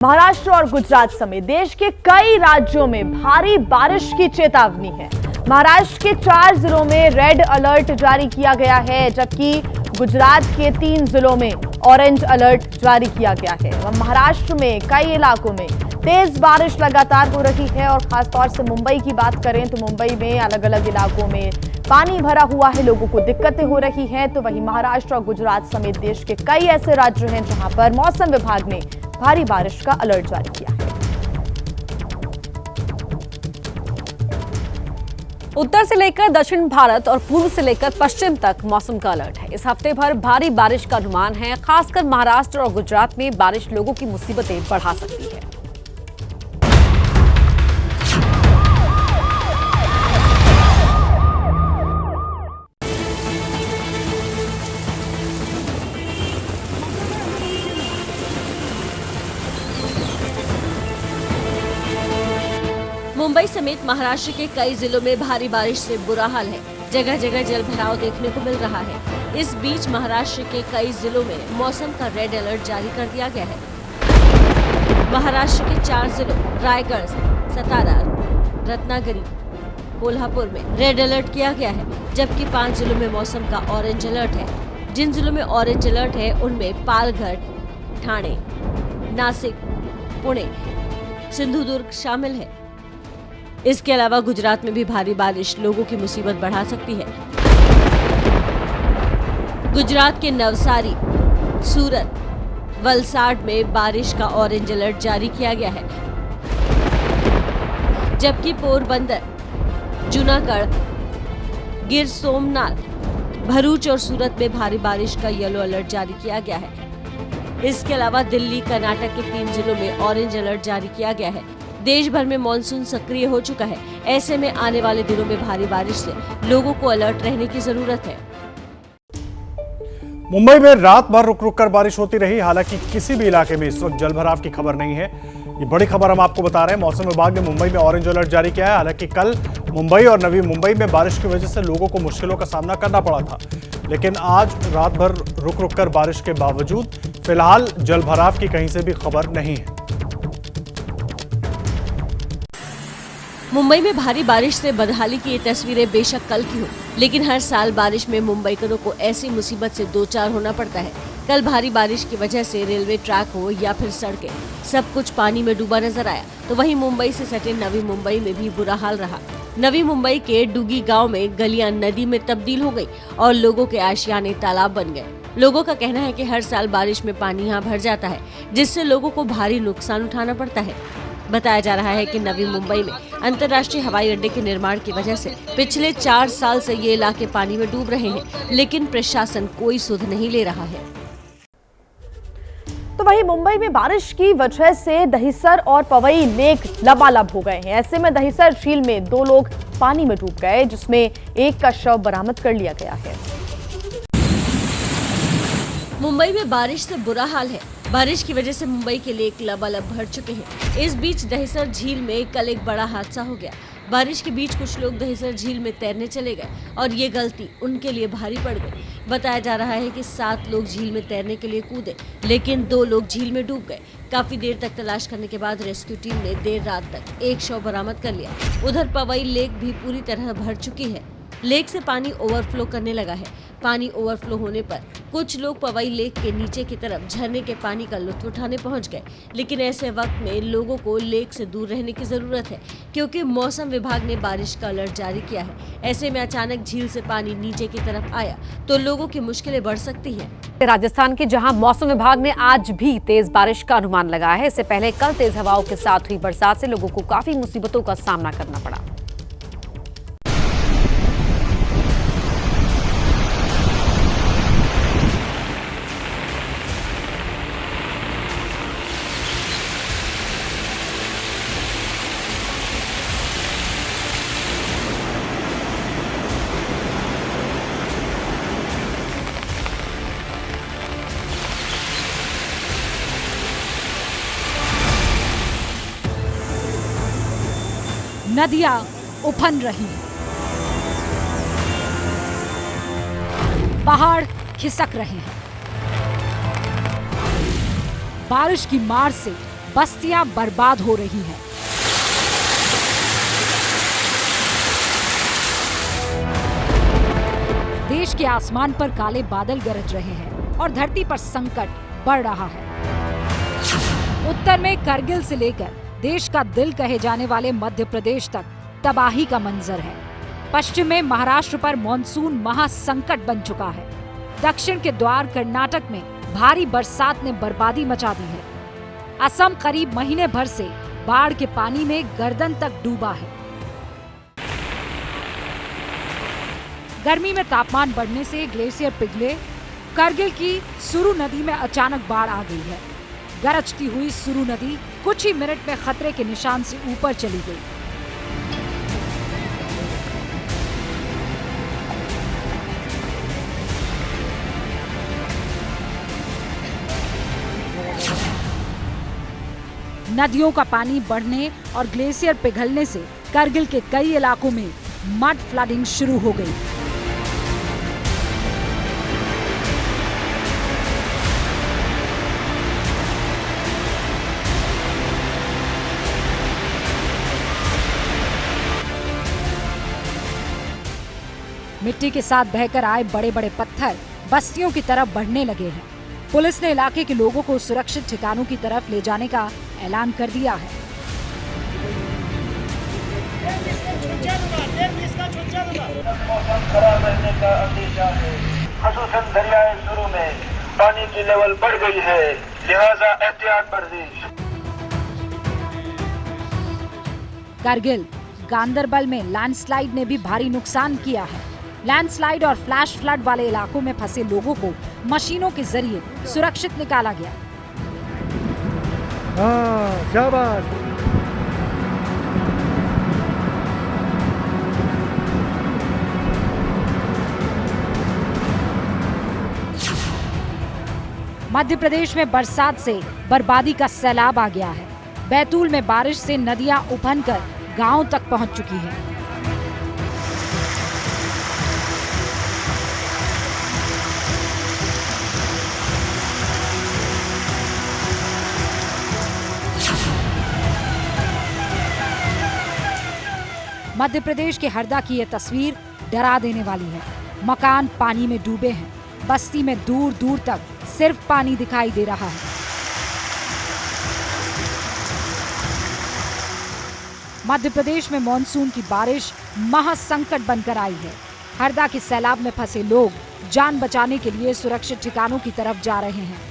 महाराष्ट्र और गुजरात समेत देश के कई राज्यों में भारी बारिश की चेतावनी है। महाराष्ट्र के 4 जिलों में रेड अलर्ट जारी किया गया है, जबकि गुजरात के 3 जिलों में ऑरेंज अलर्ट जारी किया गया है। वह महाराष्ट्र में कई इलाकों में तेज बारिश लगातार हो रही है और खासतौर से मुंबई की बात करें तो मुंबई में अलग अलग इलाकों में पानी भरा हुआ है, लोगों को दिक्कतें हो रही हैं। तो वहीं महाराष्ट्र और गुजरात समेत देश के कई ऐसे राज्य हैं जहां पर मौसम विभाग ने भारी बारिश का अलर्ट जारी किया है। उत्तर से लेकर दक्षिण भारत और पूर्व से लेकर पश्चिम तक मौसम का अलर्ट है। इस हफ्ते भर भारी बारिश का अनुमान है। खासकर महाराष्ट्र और गुजरात में बारिश लोगों की मुसीबतें बढ़ा सकती है। मुंबई समेत महाराष्ट्र के कई जिलों में भारी बारिश से बुरा हाल है। जगह जगह जल भराव देखने को मिल रहा है। इस बीच महाराष्ट्र के कई जिलों में मौसम का रेड अलर्ट जारी कर दिया गया है। महाराष्ट्र के 4 जिलों रायगढ़, सतारा, रत्नागिरी, कोल्हापुर में रेड अलर्ट किया गया है, जबकि 5 जिलों में मौसम का ऑरेंज अलर्ट है। जिन जिलों में ऑरेंज अलर्ट है उनमें पालघर, ठाणे, नासिक, पुणे, सिंधुदुर्ग शामिल है। इसके अलावा गुजरात में भी भारी बारिश लोगों की मुसीबत बढ़ा सकती है। गुजरात के नवसारी, सूरत, वलसाड में बारिश का ऑरेंज अलर्ट जारी किया गया है, जबकि पोरबंदर, जूनागढ़, गिर सोमनाथ, भरूच और सूरत में भारी बारिश का येलो अलर्ट जारी किया गया है। इसके अलावा दिल्ली, कर्नाटक के 3 जिलों में ऑरेंज अलर्ट जारी किया गया है। देश भर में मानसून सक्रिय हो चुका है। ऐसे में आने वाले दिनों में भारी बारिश से लोगों को अलर्ट रहने की जरूरत है। मुंबई में रात भर रुक रुक कर बारिश होती रही। हालांकि किसी भी इलाके में इस वक्त जलभराव की खबर नहीं है। ये बड़ी खबर हम आपको बता रहे हैं। मौसम विभाग ने मुंबई में ऑरेंज अलर्ट जारी किया है। हालांकि कल मुंबई और नवी मुंबई में बारिश की वजह से लोगों को मुश्किलों का सामना करना पड़ा था, लेकिन आज रात भर रुक रुक कर बारिश के बावजूद फिलहाल जलभराव की कहीं से भी खबर नहीं है। मुंबई में भारी बारिश से बदहाली की ये तस्वीरें बेशक कल की हो, लेकिन हर साल बारिश में मुंबईकरों को ऐसी मुसीबत से दो चार होना पड़ता है। कल भारी बारिश की वजह से रेलवे ट्रैक हो या फिर सड़कें, सब कुछ पानी में डूबा नजर आया। तो वहीं मुंबई से सटे नवी मुंबई में भी बुरा हाल रहा। नवी मुंबई के डुगी गांव में गलियां नदी में तब्दील हो गई और लोगों के आशियाने तालाब बन गए। लोगों का कहना है कि हर साल बारिश में पानी यहाँ भर जाता है, जिससे लोगों को भारी नुकसान उठाना पड़ता है। बताया जा रहा है कि नवी मुंबई में अंतर्राष्ट्रीय हवाई अड्डे के निर्माण की वजह से पिछले 4 साल से ये इलाके पानी में डूब रहे हैं, लेकिन प्रशासन कोई सुध नहीं ले रहा है। तो वहीं मुंबई में बारिश की वजह से दहिसर और पवई लेक लबालब हो गए हैं। ऐसे में दहिसर झील में 2 लोग पानी में डूब गए, जिसमें एक का शव बरामद कर लिया गया है। मुंबई में बारिश से बुरा हाल है। बारिश की वजह से मुंबई के लेक लबालब भर चुके हैं। इस बीच दहिसर झील में कल एक बड़ा हादसा हो गया। बारिश के बीच कुछ लोग दहिसर झील में तैरने चले गए और ये गलती उनके लिए भारी पड़ गई। बताया जा रहा है कि 7 लोग झील में तैरने के लिए कूदे, लेकिन 2 लोग झील में डूब गए। काफी देर तक तलाश करने के बाद रेस्क्यू टीम ने देर रात तक एक शव बरामद कर लिया। उधर पवई लेक भी पूरी तरह भर चुकी है। लेक से पानी ओवरफ्लो करने लगा है। पानी ओवरफ्लो होने पर कुछ लोग पवई लेक के नीचे की तरफ झरने के पानी का लुत्फ उठाने पहुंच गए, लेकिन ऐसे वक्त में लोगों को लेक से दूर रहने की जरूरत है, क्योंकि मौसम विभाग ने बारिश का अलर्ट जारी किया है। ऐसे में अचानक झील से पानी नीचे की तरफ आया तो लोगों की मुश्किलें बढ़ सकती हैं। राजस्थान के जहां मौसम विभाग ने आज भी तेज बारिश का अनुमान लगाया है। इससे पहले कल तेज हवाओं के साथ हुई बरसात से लोगों को काफी मुसीबतों का सामना करना पड़ा। नदियां उफन रही, पहाड़ खिसक रहे हैं। बारिश की मार से बस्तियां बर्बाद हो रही हैं। देश के आसमान पर काले बादल गरज रहे हैं और धरती पर संकट बढ़ रहा है। उत्तर में करगिल से लेकर देश का दिल कहे जाने वाले मध्य प्रदेश तक तबाही का मंजर है। पश्चिम में महाराष्ट्र पर मॉनसून महासंकट बन चुका है। दक्षिण के द्वार कर्नाटक में भारी बरसात ने बर्बादी मचा दी है। असम करीब महीने भर से बाढ़ के पानी में गर्दन तक डूबा है। गर्मी में तापमान बढ़ने से ग्लेशियर पिघले। करगिल की सुरु नदी में अचानक बाढ़ आ गई है। गरजती हुई सुरु नदी कुछ ही मिनट में खतरे के निशान से ऊपर चली गई। नदियों का पानी बढ़ने और ग्लेशियर पिघलने से करगिल के कई इलाकों में मड फ्लडिंग शुरू हो गई। मिट्टी के साथ बहकर आए बड़े बड़े पत्थर बस्तियों की तरफ बढ़ने लगे हैं। पुलिस ने इलाके के लोगों को सुरक्षित ठिकानों की तरफ ले जाने का ऐलान कर दिया है। मौसम खराब रहने का अंदेशा है। खसूसन दरियाए सुरु में पानी की लेवल बढ़ गई है, लिहाजा एहतियात बरतीश। करगिल गांदरबल में लैंडस्लाइड ने भी भारी नुकसान किया है। लैंडस्लाइड और फ्लैश फ्लड वाले इलाकों में फंसे लोगों को मशीनों के जरिए सुरक्षित निकाला गया। शाबाश। मध्य प्रदेश में बरसात से बर्बादी का सैलाब आ गया है। बैतूल में बारिश से नदियां उफनकर गांव तक पहुंच चुकी हैं। मध्य प्रदेश के हरदा की ये तस्वीर डरा देने वाली है। मकान पानी में डूबे हैं। बस्ती में दूर दूर तक सिर्फ पानी दिखाई दे रहा है। मध्य प्रदेश में मॉनसून की बारिश महासंकट बनकर आई है। हरदा के सैलाब में फंसे लोग जान बचाने के लिए सुरक्षित ठिकानों की तरफ जा रहे हैं।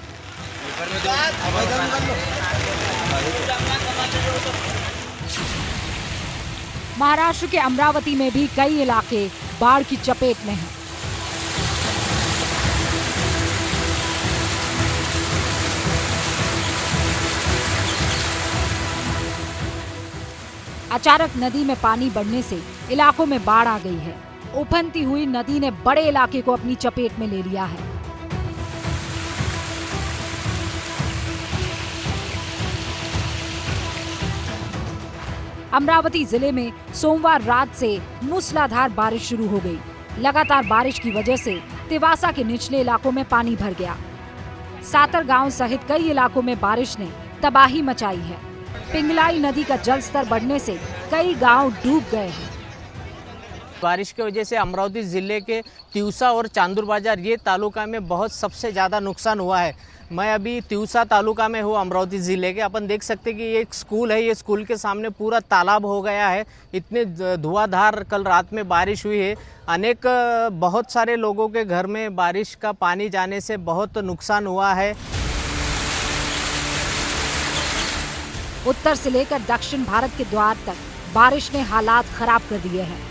महाराष्ट्र के अमरावती में भी कई इलाके बाढ़ की चपेट में हैं। अचानक नदी में पानी बढ़ने से इलाकों में बाढ़ आ गई है। उफनती हुई नदी ने बड़े इलाके को अपनी चपेट में ले लिया है। अमरावती जिले में सोमवार रात से मूसलाधार बारिश शुरू हो गई। लगातार बारिश की वजह से तिवासा के निचले इलाकों में पानी भर गया। सातर गांव सहित कई इलाकों में बारिश ने तबाही मचाई है। पिंगलाई नदी का जलस्तर बढ़ने से कई गांव डूब गए हैं। बारिश की वजह से अमरावती ज़िले के तिवसा और चांदूर बाजार ये तालुका में बहुत सबसे ज़्यादा नुकसान हुआ है। मैं अभी तिवसा तालुका में हूँ अमरावती ज़िले के। अपन देख सकते हैं कि ये एक स्कूल है। ये स्कूल के सामने पूरा तालाब हो गया है। इतने धुआंधार कल रात में बारिश हुई है। अनेक बहुत सारे लोगों के घर में बारिश का पानी जाने से बहुत नुकसान हुआ है। उत्तर से लेकर दक्षिण भारत के द्वार तक बारिश ने हालात खराब कर दिए हैं।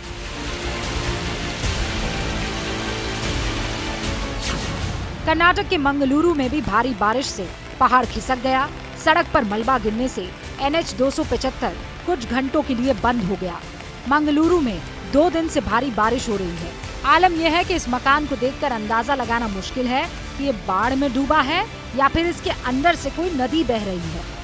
कर्नाटक के मंगलुरु में भी भारी बारिश से पहाड़ खिसक गया। सड़क पर मलबा गिरने से NH 275 कुछ घंटों के लिए बंद हो गया। मंगलुरु में 2 दिन से भारी बारिश हो रही है। आलम यह है कि इस मकान को देखकर अंदाजा लगाना मुश्किल है कि ये बाढ़ में डूबा है या फिर इसके अंदर से कोई नदी बह रही है।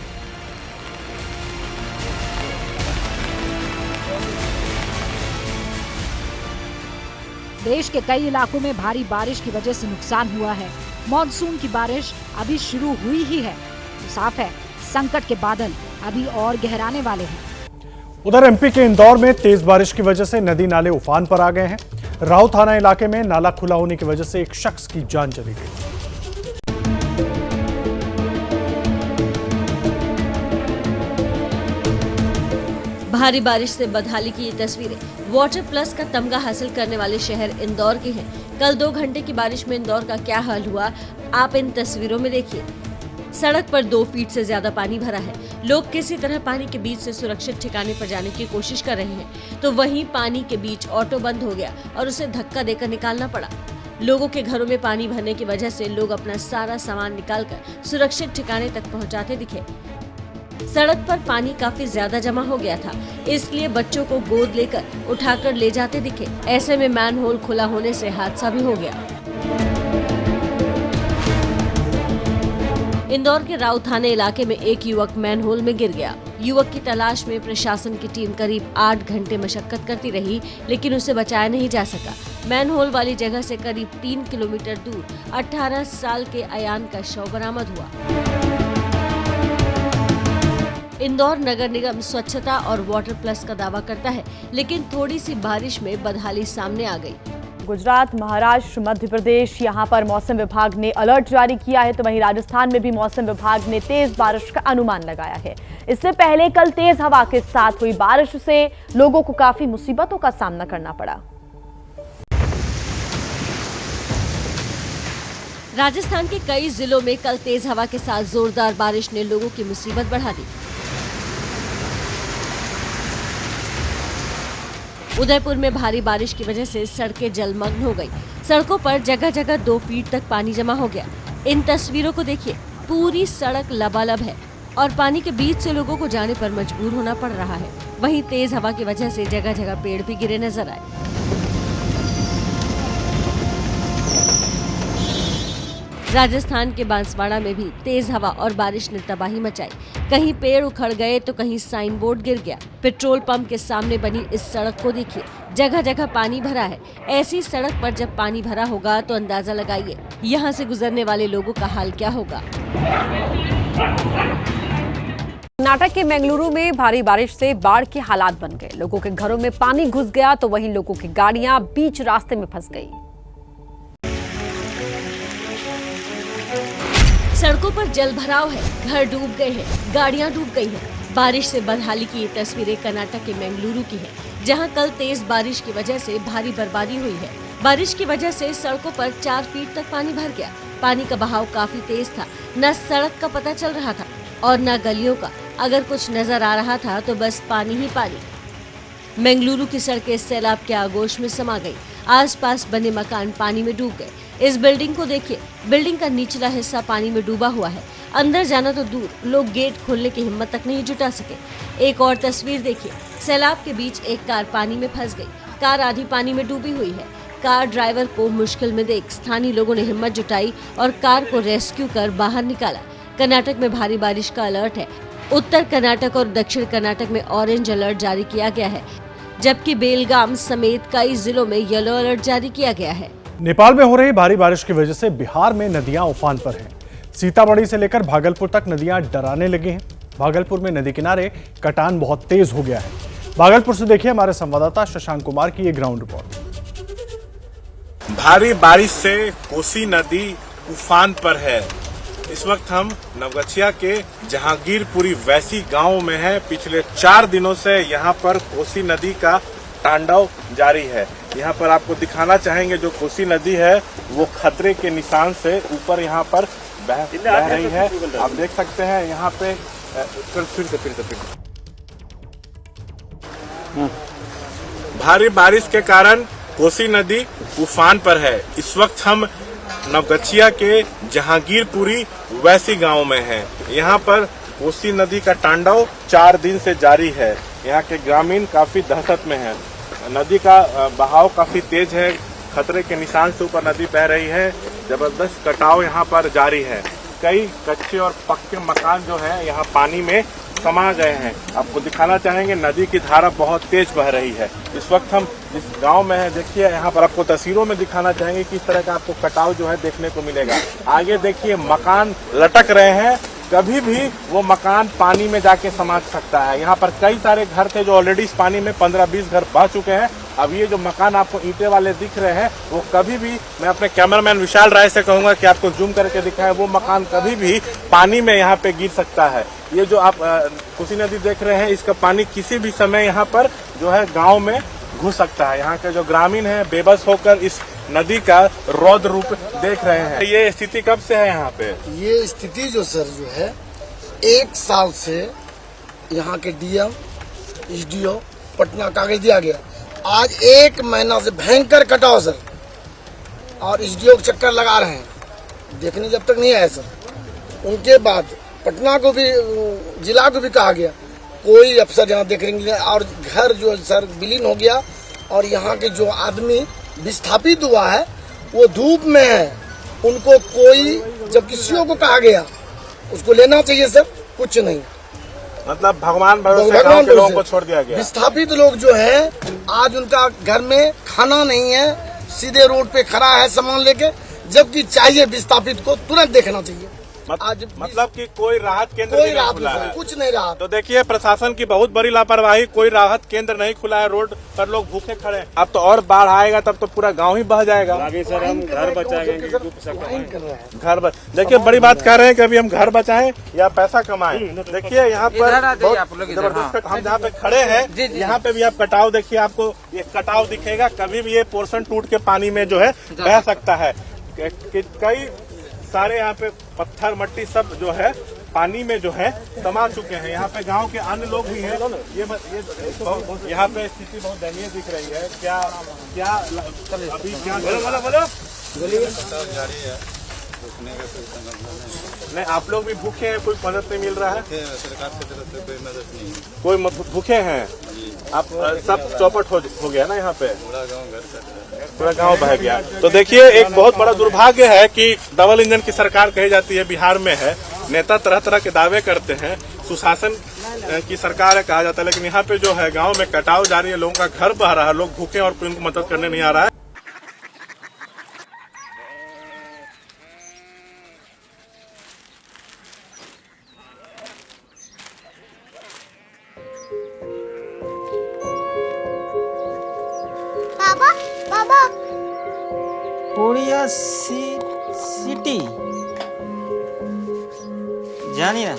देश के कई इलाकों में भारी बारिश की वजह से नुकसान हुआ है। मॉनसून की बारिश अभी शुरू हुई ही है, तो साफ है संकट के बादल अभी और गहराने वाले हैं। उधर एमपी के इंदौर में तेज बारिश की वजह से नदी नाले उफान पर आ गए हैं। राव थाना इलाके में नाला खुला होने की वजह से एक शख्स की जान चली गई। भारी बारिश से बदहाली की ये तस्वीरें वाटर प्लस का तमगा हासिल करने वाले शहर इंदौर की हैं। कल 2 घंटे की बारिश में इंदौर का क्या हाल हुआ, आप इन तस्वीरों में देखिए। सड़क पर 2 फीट से ज्यादा पानी भरा है। लोग किसी तरह पानी के बीच से सुरक्षित ठिकाने पर जाने की कोशिश कर रहे हैं, तो वहीं पानी के बीच ऑटो बंद हो गया और उसे धक्का देकर निकालना पड़ा। लोगों के घरों में पानी भरने की वजह से लोग अपना सारा सामान निकालकर सुरक्षित ठिकाने तक पहुंचाते दिखे। सड़क पर पानी काफी ज्यादा जमा हो गया था, इसलिए बच्चों को गोद लेकर उठाकर ले जाते दिखे। ऐसे में मैनहोल खुला होने से हादसा भी हो गया। इंदौर के राव थाने इलाके में एक युवक मैनहोल में गिर गया। युवक की तलाश में प्रशासन की टीम करीब 8 घंटे मशक्कत करती रही, लेकिन उसे बचाया नहीं जा सका। मैनहोल वाली जगह से करीब 3 किलोमीटर दूर 18 साल के अयान का शव बरामद हुआ। इंदौर नगर निगम स्वच्छता और वाटर प्लस का दावा करता है, लेकिन थोड़ी सी बारिश में बदहाली सामने आ गई। गुजरात, महाराष्ट्र, मध्य प्रदेश, यहाँ पर मौसम विभाग ने अलर्ट जारी किया है, तो वहीं राजस्थान में भी मौसम विभाग ने तेज बारिश का अनुमान लगाया है। इससे पहले कल तेज हवा के साथ हुई बारिश से लोगों को काफी मुसीबतों का सामना करना पड़ा। राजस्थान के कई जिलों में कल तेज हवा के साथ जोरदार बारिश ने लोगों की मुसीबत बढ़ा दी। उदयपुर में भारी बारिश की वजह से सड़कें जलमग्न हो गई। सड़कों पर जगह जगह 2 फीट तक पानी जमा हो गया। इन तस्वीरों को देखिए, पूरी सड़क लबालब है और पानी के बीच से लोगों को जाने पर मजबूर होना पड़ रहा है। वहीं तेज हवा की वजह से जगह जगह पेड़ भी गिरे नजर आए। राजस्थान के बांसवाड़ा में भी तेज हवा और बारिश ने तबाही मचाई। कहीं पेड़ उखड़ गए तो कहीं साइन बोर्ड गिर गया। पेट्रोल पंप के सामने बनी इस सड़क को देखिए, जगह जगह पानी भरा है। ऐसी सड़क पर जब पानी भरा होगा तो अंदाजा लगाइए यहाँ से गुजरने वाले लोगों का हाल क्या होगा। कर्नाटक के बेंगलुरु में भारी बारिश से बाढ़ के हालात बन गए। लोगों के घरों में पानी घुस गया तो वहीं लोगों की गाड़ियां बीच रास्ते में फंस गई। सड़कों पर जल भराव है, घर डूब गए हैं, गाड़ियां डूब गई हैं। बारिश से बदहाली की ये तस्वीरें कर्नाटक के बेंगलुरु की हैं, जहां कल तेज बारिश की वजह से भारी बर्बादी हुई है। बारिश की वजह से सड़कों पर 4 फीट तक पानी भर गया। पानी का बहाव काफी तेज था, न सड़क का पता चल रहा था और न गलियों का। अगर कुछ नजर आ रहा था तो बस पानी ही पानी। बेंगलुरु की सड़कें सैलाब के आगोश में समा गई। आसपास बने मकान पानी में डूब गए। इस बिल्डिंग को देखिए, बिल्डिंग का निचला हिस्सा पानी में डूबा हुआ है। अंदर जाना तो दूर, लोग गेट खोलने की हिम्मत तक नहीं जुटा सके। एक और तस्वीर देखिए, सैलाब के बीच एक कार पानी में फंस गई। कार आधी पानी में डूबी हुई है। कार ड्राइवर को मुश्किल में देख स्थानीय लोगों ने हिम्मत जुटाई और कार को रेस्क्यू कर बाहर निकाला। कर्नाटक में भारी बारिश का अलर्ट है। उत्तर कर्नाटक और दक्षिण कर्नाटक में ऑरेंज अलर्ट जारी किया गया है, जबकि बेलगाम समेत कई जिलों में येलो अलर्ट जारी किया गया है। नेपाल में हो रही भारी बारिश की वजह से बिहार में नदियां उफान पर हैं। सीतामढ़ी से लेकर भागलपुर तक नदियां डराने लगी हैं। भागलपुर में नदी किनारे कटान बहुत तेज हो गया है। भागलपुर से देखिए हमारे संवाददाता शशांक कुमार की ये ग्राउंड रिपोर्ट। भारी बारिश से कोसी नदी उफान पर है। इस वक्त हम नवगछिया के जहांगीरपुरी वैसी गांव में हैं। पिछले 4 दिनों से यहां पर कोसी नदी का तांडव जारी है। यहाँ पर आपको दिखाना चाहेंगे, जो कोसी नदी है वो खतरे के निशान से ऊपर यहाँ पर बह रही है। आप देख सकते हैं यहाँ पे फिर भारी बारिश के कारण कोसी नदी उफान पर है। इस वक्त हम नवगछिया के जहांगीरपुरी वैसी गांव में हैं। यहाँ पर कोसी नदी का तांडव 4 दिन से जारी है। यहाँ के ग्रामीण काफी दहशत में हैं। नदी का बहाव काफी तेज है। खतरे के निशान से ऊपर नदी बह रही है। जबरदस्त कटाव यहाँ पर जारी है। कई कच्चे और पक्के मकान जो है यहाँ पानी में समा गए हैं। आपको दिखाना चाहेंगे, नदी की धारा बहुत तेज बह रही है। इस वक्त हम जिस गांव में है, देखिए यहाँ पर आपको तस्वीरों में दिखाना चाहेंगे किस तरह का आपको कटाव जो है देखने को मिलेगा। आगे देखिए मकान लटक रहे हैं कभी भी वो मकान पानी में जाके समा सकता है। यहाँ पर कई सारे घर थे जो ऑलरेडी इस पानी में 15-20 घर बह चुके हैं। अब ये जो मकान आपको ईंटे वाले दिख रहे हैं वो कभी भी, मैं अपने कैमरामैन विशाल राय से कहूंगा कि आपको जूम करके दिखाएं, वो मकान कभी भी पानी में यहाँ पे गिर सकता है। ये जो आप कोसी नदी देख रहे हैं, इसका पानी किसी भी समय यहाँ पर जो है गाँव में घुस सकता है। यहाँ के जो ग्रामीण हैं बेबस होकर इस नदी का रौद्र रूप देख रहे हैं। ये स्थिति कब से है यहाँ पे? ये स्थिति जो सर जो है 1 साल से यहाँ के डीएम एसडीओ पटना कागज दिया गया। आज 1 महीना से भयंकर कटाव सर, और एसडीओ चक्कर लगा रहे हैं, देखने जब तक नहीं आए सर। उनके बाद पटना को भी, जिला को भी कहा गया, कोई अफसर यहाँ देख रहे, और घर जो सर विलीन हो गया। और यहाँ के जो आदमी विस्थापित हुआ है वो धूप में है, उनको कोई, जब किसी को कहा गया उसको लेना चाहिए सर, कुछ नहीं, मतलब भगवान भरोसे गांव के लोगों को छोड़ दिया गया। विस्थापित लोग जो है आज उनका घर में खाना नहीं है, सीधे रोड पे खड़ा है सामान लेके, जबकि चाहिए विस्थापित को तुरंत देखना चाहिए। आज मतलब कि कोई राहत केंद्र कोई नहीं राहत खुला है। कुछ नहीं रहा। तो देखिए प्रशासन की बहुत बड़ी लापरवाही, कोई राहत केंद्र नहीं खुला है, रोड पर लोग भूखे खड़े हैं। अब तो और बाढ़ आएगा तब तो पूरा गांव ही बह जाएगा। आगे सर हम घर बचाएंगे, घर देखिए बड़ी बात कर रहे हैं कि अभी हम घर बचाएं या पैसा कमाएं। देखिए यहाँ पर जबरदस्त, हम जहाँ पे खड़े हैं यहाँ पे भी आप कटाव देखिए, आपको ये कटाव दिखेगा, कभी भी ये पोर्शन टूट के पानी में जो है बह सकता है। कई सारे यहाँ पे पत्थर मट्टी सब जो है पानी में जो है समा चुके हैं। यहाँ पे गांव के अन्य लोग भी हैं। ये यहाँ पे स्थिति बहुत दयनीय दिख रही है। क्या अभी क्या बोलो नहीं, आप लोग भी भूखे हैं, कोई मदद नहीं मिल रहा है? सरकार की तरफ से कोई मदद नहीं, कोई भूखे हैं। आप सब चौपट हो गया ना यहाँ पे, पूरा गांव बह गया। तो देखिए एक बहुत बड़ा दुर्भाग्य है कि डबल इंजन की सरकार कही जाती है बिहार में है, नेता तरह तरह के दावे करते हैं, सुशासन की सरकार है कहा जाता है, लेकिन यहाँ पे जो है गांव में कटाव जारी है, लोगों का घर बह रहा है, लोग भूखे और कोई उनको मदद करने नहीं आ रहा है। कोरिया सिटी जानी ना,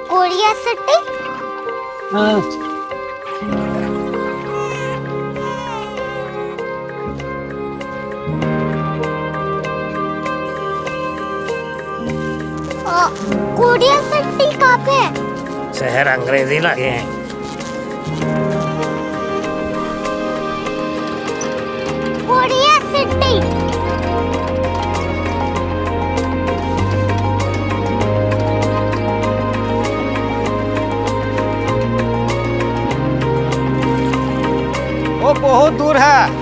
कोरिया सिटी। हाँ कोरिया सिटी कहाँ पे है? शहर अंग्रेजी लगे हैं। Korea city. वो बहुत दूर है।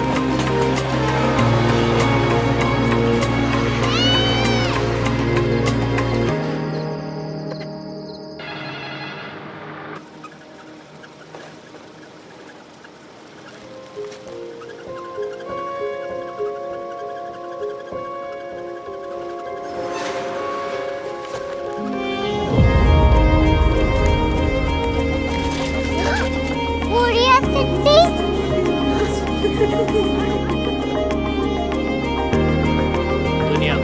दुनिया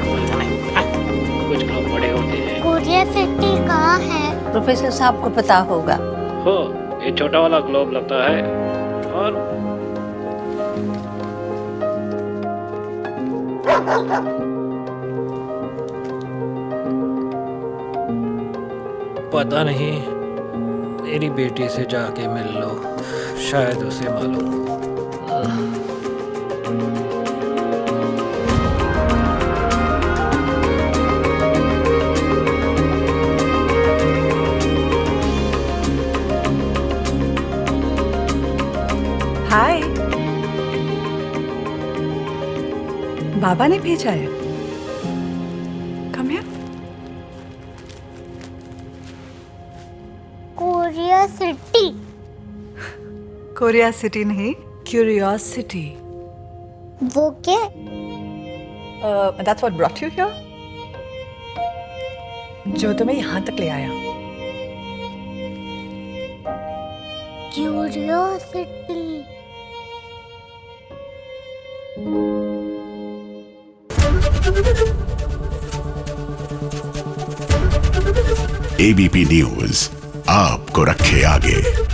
कुछ लोग बड़े होते हैं। कोरिया सिटी कहाँ है? प्रोफेसर साहब को पता होगा। हो, ये छोटा वाला ग्लोब लगता है और पता नहीं, मेरी बेटी से जाके मिल लो, शायद उसे मालूम हो। हाय, बाबा ने भेजा है। Come here. कोरिया सिटी नहीं, क्यूरियोसिटी। वो क्या? That's what brought you here? जो तुम्हें यहाँ तक ले आया। क्यूरियोसिटी। एबीपी न्यूज आपको रखे आगे।